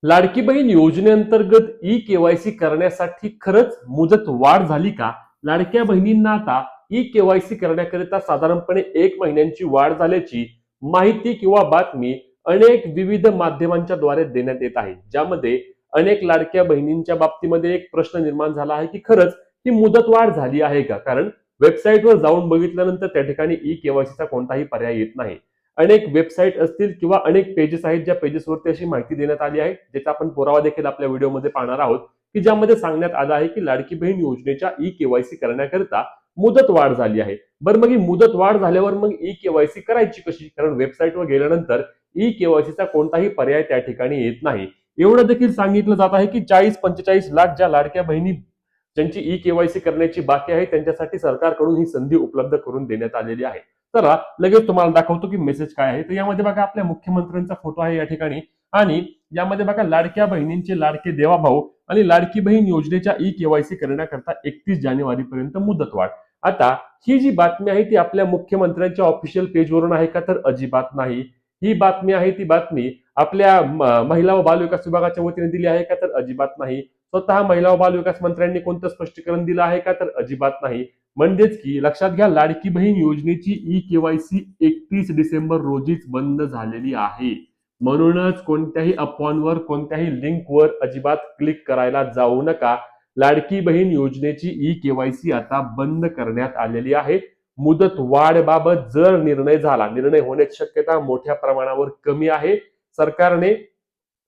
लाडकी बहीण योजनेअंतर्गत e KYC करण्यासाठी खरंच मुदत वाढ झाली का? लाडक्या बहिणींना आता ई केवायसी करण्याकरिता साधारणपणे 1 महिन्यांची वाढ झाल्याची माहिती किंवा बातमी अनेक विविध माध्यमांच्या द्वारे देण्यात येत आहे, ज्यामध्ये अनेक लाडक्या बहिणींच्या बाबतीमध्ये एक प्रश्न निर्माण झाला आहे की खरंच ही मुदत वाढ झाली आहे का? कारण वेबसाईटवर जाऊन बघितल्यानंतर त्या ठिकाणी ई केवायसीचा कोणताही पर्याय येत नाही. अनेक वेबसाईट असतील किंवा अनेक पेजेस आहेत, ज्या पेजेसवरती अशी माहिती देण्यात आली आहे, ज्याचा आपण पुरावा देखील आपल्या व्हिडिओमध्ये पाहणार आहोत, की ज्यामध्ये सांगण्यात आलं आहे की लाडकी बहीण योजनेच्या ई केवायसी करण्याकरिता मुदत वाढ झाली आहे. बरं, मग ही मुदत वाढ झाल्यावर मग ई केवायसी करायची कशी? कारण वेबसाईटवर गेल्यानंतर ई केवायसीचा कोणताही पर्याय त्या ठिकाणी येत नाही. एवढं देखील सांगितलं जात आहे की 40-45 लाख ज्या लाडक्या बहिणी ज्यांची ई केवायसी करण्याची बाकी आहे, त्यांच्यासाठी सरकारकडून ही संधी उपलब्ध करून देण्यात आलेली आहे. चला लगेच तुम्हाला दाखवतो की मेसेज काय आहे. तर यामध्ये बघा आपल्या मुख्यमंत्र्यांचा फोटो आहे या ठिकाणी, आणि यामध्ये बघा लाडक्या बहिणींचे लाडके देवाभाऊ आणि लाडकी बहीण योजनेच्या ई केवायसी करण्याकरता 31 जानेवारी पर्यंत मुदतवाढ. आता ही जी बातमी आहे ती आपल्या मुख्यमंत्र्यांच्या ऑफिशियल पेजवरून आहे का? तर अजिबात नाही. ही बातमी आहे ती बातमी आपल्या महिला व बालविकास विभागाच्या वतीने दिली आहे का? तर अजिबात नाही. स्वतः महिला व बालविकास मंत्र्यांनी कोणतं स्पष्टीकरण दिलं आहे का? तर अजिबात नाही. म्हणजेच की लक्षात घ्या, लाडकी बहीण योजनेची ई केवायसी 31 डिसेंबर रोजीच बंद झालेली आहे. म्हणूनच कोणत्याही अफवांवर, कोणत्याही लिंकवर अजिबात क्लिक करायला जाऊ नका. लाडकी बहीण योजनेची ई केवायसी आता बंद करण्यात आलेली आहे. मुदत वाढबाबत जर निर्णय होण्याची शक्यता मोठ्या प्रमाणावर कमी आहे. सरकारने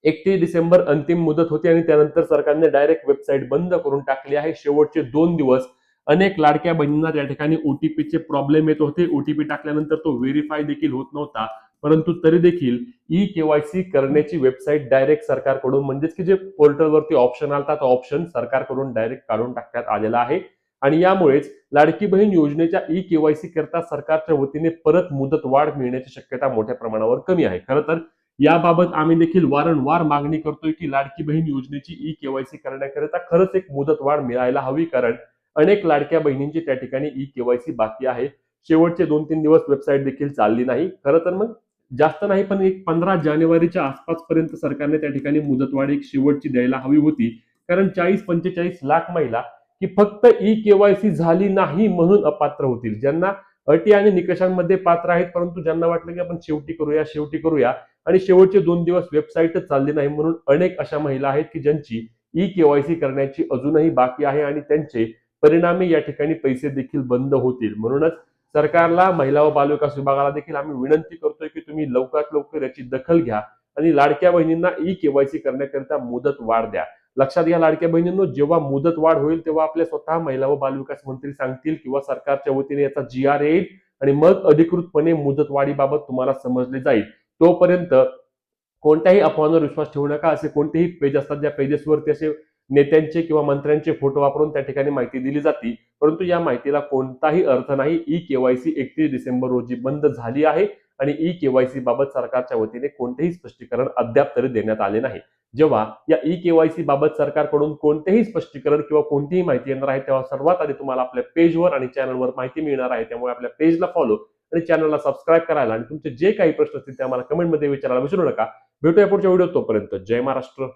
31 डिसेंबर अंतिम मुदत होती आणि त्यानंतर सरकारने डायरेक्ट वेबसाईट बंद करून टाकली आहे. शेवटचे 2 दिवस अनेक लाडक्या बहिणींना त्या ठिकाणी ओटीपीचे प्रॉब्लेम येत होते. ओटीपी टाकल्यानंतर तो व्हेरीफाय देखील होत नव्हता. परंतु तरी देखील ई केवायसी करण्याची वेबसाईट डायरेक्ट सरकारकडून, म्हणजेच की जे पोर्टलवरती ऑप्शन आलता तो ऑप्शन सरकारकडून डायरेक्ट काढून टाकण्यात आलेला आहे. आणि यामुळेच लाडकी बहीण योजनेच्या ई केवायसी करता सरकारच्या वतीने परत मुदत वाढ मिळण्याची शक्यता मोठ्या प्रमाणावर कमी आहे. खरं तर याबाबत आम्ही देखील वारंवार मागणी करतोय की लाडकी बहीण योजनेची ई केवायसी करण्याकरिता खरंच एक मुदत वाढ मिळायला हवी, कारण अनेक लाडक्या बहिणींची त्या ठिकाणी ई केवायसी बाकी आहे. शेवटचे 2-3 दिवस वेबसाईट देखील चालली नाही. खरं तर मग जास्त नाही, पण एक 15 जानेवारीच्या आसपास पर्यंत सरकारने त्या ठिकाणी मुदतवाढ एक शेवटची द्यायला हवी होती. कारण 40-45 लाख महिला की फक्त ई केवायसी झाली नाही म्हणून अपात्र होतील, ज्यांना अटी आणि निकषांमध्ये पात्र आहेत, परंतु ज्यांना वाटलं की आपण शेवटी करूया आणि शेवटचे 2 दिवस वेबसाईटच चालली नाही, म्हणून अनेक अशा महिला आहेत की ज्यांची ई केवायसी करण्याची अजूनही बाकी आहे आणि त्यांचे परिणामी या ठिकाणी पैसे देखील बंद होतील. म्हणूनच सरकारला, महिला व बालविकास विभागाला देखील आम्ही विनंती करतोय की तुम्ही लवकरात लवकर याची दखल घ्या आणि लाडक्या बहिणींना ई केवायसी करण्याकरिता मुदत वाढ द्या. लक्षात घ्या लाडक्या बहिणींनो, जेव्हा मुदत वाढ होईल तेव्हा आपल्या स्वतः महिला व बालविकास मंत्री सांगतील किंवा सरकारच्या वतीने याचा GR येईल आणि मग अधिकृतपणे मुदतवाढीबाबत तुम्हाला समजले जाईल. तोपर्यंत कोणत्याही अफवांवर विश्वास ठेवू नका. असे कोणतेही पेज असतात ज्या पेजेसवरती असे नेत्यांचे किंवा मंत्र्यांचे फोटो वापरून त्या ठिकाणी माहिती दिली जाते, परंतु या माहितीला कोणताही अर्थ नाही. ई केवायसी 31 डिसेंबर रोजी बंद झाली आहे आणि ई केवायसी बाबत सरकारच्या वतीने कोणतेही स्पष्टीकरण अद्याप तरी देण्यात आले नाही. जेव्हा या ई केवायसी बाबत सरकारकडून कोणतेही स्पष्टीकरण किंवा कोणतीही माहिती येणार आहे, तेव्हा सर्वात आधी तुम्हाला आपल्या पेजवर आणि चॅनलवर माहिती मिळणार आहे. त्यामुळे आपल्या पेजला फॉलो आणि चॅनलला सबस्क्राईब करायला आणि तुमचे जे काही प्रश्न असतील ते आम्हाला कमेंटमध्ये विचारायला विसरू नका. भेटूया पुढच्या व्हिडिओत. तोपर्यंत जय महाराष्ट्र.